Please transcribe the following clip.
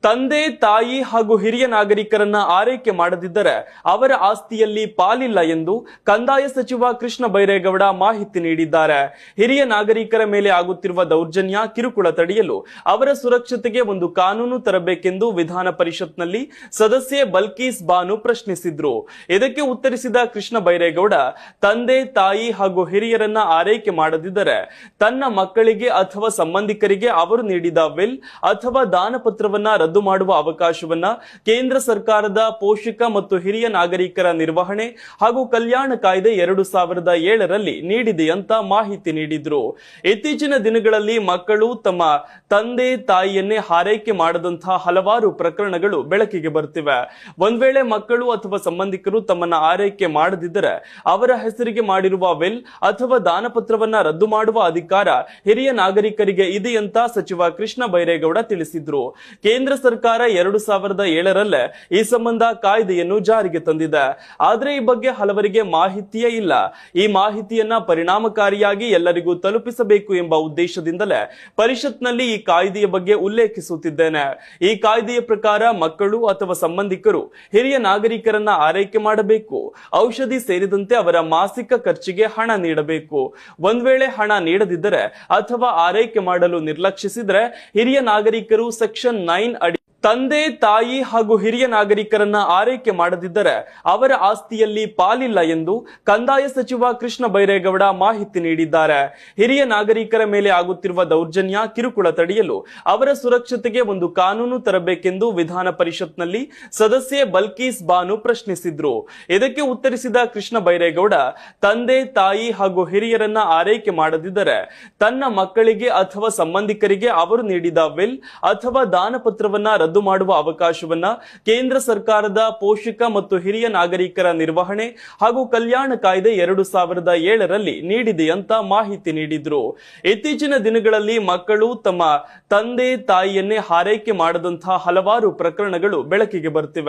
ತಂದೆ ತಾಯಿ ಹಾಗೂ ಹಿರಿಯ ನಾಗರಿಕರನ್ನ ಆರೈಕೆ ಮಾಡದಿದ್ದರೆ ಅವರ ಆಸ್ತಿಯಲ್ಲಿ ಪಾಲಿಲ್ಲ ಎಂದು ಕಂದಾಯ ಸಚಿವ ಕೃಷ್ಣ ಬೈರೇಗೌಡ ಮಾಹಿತಿ ನೀಡಿದ್ದಾರೆ. ಹಿರಿಯ ನಾಗರಿಕರ ಮೇಲೆ ಆಗುತ್ತಿರುವ ದೌರ್ಜನ್ಯ ಕಿರುಕುಳ ತಡೆಯಲು ಅವರ ಸುರಕ್ಷತೆಗೆ ಒಂದು ಕಾನೂನು ತರಬೇಕೆಂದು ವಿಧಾನ ಪರಿಷತ್ನಲ್ಲಿ ಸದಸ್ಯೆ ಬಲ್ಕೀಸ್ ಬಾನು ಪ್ರಶ್ನಿಸಿದ್ರು. ಇದಕ್ಕೆ ಉತ್ತರಿಸಿದ ಕೃಷ್ಣ ಬೈರೇಗೌಡ, ತಂದೆ ತಾಯಿ ಹಾಗೂ ಹಿರಿಯರನ್ನ ಆರೈಕೆ ಮಾಡದಿದ್ದರೆ ತನ್ನ ಮಕ್ಕಳಿಗೆ ಅಥವಾ ಸಂಬಂಧಿಕರಿಗೆ ಅವರು ನೀಡಿದ ವಿಲ್ ಅಥವಾ ದಾನಪತ್ರವನ್ನ ರದ್ದು ಮಾಡುವ ಅವಕಾಶವನ್ನ ಕೇಂದ್ರ ಸರ್ಕಾರದ ಪೋಷಕ ಮತ್ತು ಹಿರಿಯ ನಾಗರಿಕರ ನಿರ್ವಹಣೆ ಹಾಗೂ ಕಲ್ಯಾಣ ಕಾಯ್ದೆ 2007ರಲ್ಲಿ ನೀಡಿದೆ ಅಂತ ಮಾಹಿತಿ ನೀಡಿದ್ರು. ಇತ್ತೀಚಿನ ದಿನಗಳಲ್ಲಿ ಮಕ್ಕಳು ತಮ್ಮ ತಂದೆ ತಾಯಿಯನ್ನೇ ಆರೈಕೆ ಮಾಡದಂತಹ ಹಲವಾರು ಪ್ರಕರಣಗಳು ಬೆಳಕಿಗೆ ಬರ್ತಿವೆ. ಒಂದ್ ವೇಳೆ ಮಕ್ಕಳು ಅಥವಾ ಸಂಬಂಧಿಕರು ತಮ್ಮನ್ನ ಆರೈಕೆ ಮಾಡದಿದ್ದರೆ ಅವರ ಹೆಸರಿಗೆ ಮಾಡಿರುವ ವಿಲ್ ಅಥವಾ ದಾನಪತ್ರವನ್ನ ರದ್ದು ಮಾಡುವ ಅಧಿಕಾರ ಹಿರಿಯ ನಾಗರಿಕರಿಗೆ ಇದೆ ಅಂತ ಸಚಿವ ಕೃಷ್ಣ ಬೈರೇಗೌಡ ತಿಳಿಸಿದ್ರು. ಕೇಂದ್ರ ಸರ್ಕಾರ 2007ರಲ್ಲೇ ಈ ಸಂಬಂಧ ಕಾಯ್ದೆಯನ್ನು ಜಾರಿಗೆ ತಂದಿದೆ. ಆದ್ರೆ ಈ ಬಗ್ಗೆ ಹಲವರಿಗೆ ಮಾಹಿತಿಯೇ ಇಲ್ಲ. ಈ ಮಾಹಿತಿಯನ್ನ ಪರಿಣಾಮಕಾರಿಯಾಗಿ ಎಲ್ಲರಿಗೂ ತಲುಪಿಸಬೇಕು ಎಂಬ ಉದ್ದೇಶದಿಂದಲೇ ಪರಿಷತ್ನಲ್ಲಿ ಈ ಕಾಯ್ದೆಯ ಬಗ್ಗೆ ಉಲ್ಲೇಖಿಸುತ್ತಿದ್ದೇನೆ. ಈ ಕಾಯ್ದೆಯ ಪ್ರಕಾರ ಮಕ್ಕಳು ಅಥವಾ ಸಂಬಂಧಿಕರು ಹಿರಿಯ ನಾಗರಿಕರನ್ನ ಆರೈಕೆ ಮಾಡಬೇಕು. ಔಷಧಿ ಸೇರಿದಂತೆ ಅವರ ಮಾಸಿಕ ಖರ್ಚಿಗೆ ಹಣ ನೀಡಬೇಕು. ಒಂದ್ ವೇಳೆ ಹಣ ನೀಡದಿದ್ದರೆ ಅಥವಾ ಆರೈಕೆ ಮಾಡಲು ನಿರ್ಲಕ್ಷಿಸಿದರೆ ಹಿರಿಯ ನಾಗರಿಕರು ಸೆಕ್ಷನ್ 9 ಅಡಿ ತಂದೆ ತಾಯಿ ಹಾಗೂ ಹಿರಿಯ ನಾಗರಿಕರನ್ನ ಆರೈಕೆ ಮಾಡದಿದ್ದರೆ ಅವರ ಆಸ್ತಿಯಲ್ಲಿ ಪಾಲಿಲ್ಲ ಎಂದು ಕಂದಾಯ ಸಚಿವ ಕೃಷ್ಣ ಬೈರೇಗೌಡ ಮಾಹಿತಿ ನೀಡಿದ್ದಾರೆ. ಹಿರಿಯ ನಾಗರಿಕರ ಮೇಲೆ ಆಗುತ್ತಿರುವ ದೌರ್ಜನ್ಯ ಕಿರುಕುಳ ತಡೆಯಲು ಅವರ ಸುರಕ್ಷತೆಗೆ ಒಂದು ಕಾನೂನು ತರಬೇಕೆಂದು ವಿಧಾನ ಪರಿಷತ್ನಲ್ಲಿ ಸದಸ್ಯೆ ಬಲ್ಕೀಸ್ ಬಾನು ಪ್ರಶ್ನಿಸಿದ್ರು. ಇದಕ್ಕೆ ಉತ್ತರಿಸಿದ ಕೃಷ್ಣ ಬೈರೇಗೌಡ, ತಂದೆ ತಾಯಿ ಹಾಗೂ ಹಿರಿಯರನ್ನ ಆರೈಕೆ ಮಾಡದಿದ್ದರೆ ತನ್ನ ಮಕ್ಕಳಿಗೆ ಅಥವಾ ಸಂಬಂಧಿಕರಿಗೆ ಅವರು ನೀಡಿದ ವಿಲ್ ಅಥವಾ ದಾನಪತ್ರವನ್ನ ರದ್ದು ಮಾಡುವ ಅವಕಾಶವನ್ನ ಕೇಂದ್ರ ಸರ್ಕಾರದ ಪೋಷಕ ಮತ್ತು ಹಿರಿಯ ನಾಗರಿಕರ ನಿರ್ವಹಣೆ ಹಾಗೂ ಕಲ್ಯಾಣ ಕಾಯ್ದೆ 2007ರಲ್ಲಿ ನೀಡಿದೆ ಅಂತ ಮಾಹಿತಿ ನೀಡಿದ್ರು. ಇತ್ತೀಚಿನ ದಿನಗಳಲ್ಲಿ ಮಕ್ಕಳು ತಮ್ಮ ತಂದೆ ತಾಯಿಯನ್ನೇ ಆರೈಕೆ ಮಾಡದಂತಹ ಹಲವಾರು ಪ್ರಕರಣಗಳು ಬೆಳಕಿಗೆ ಬರ್ತಿವೆ.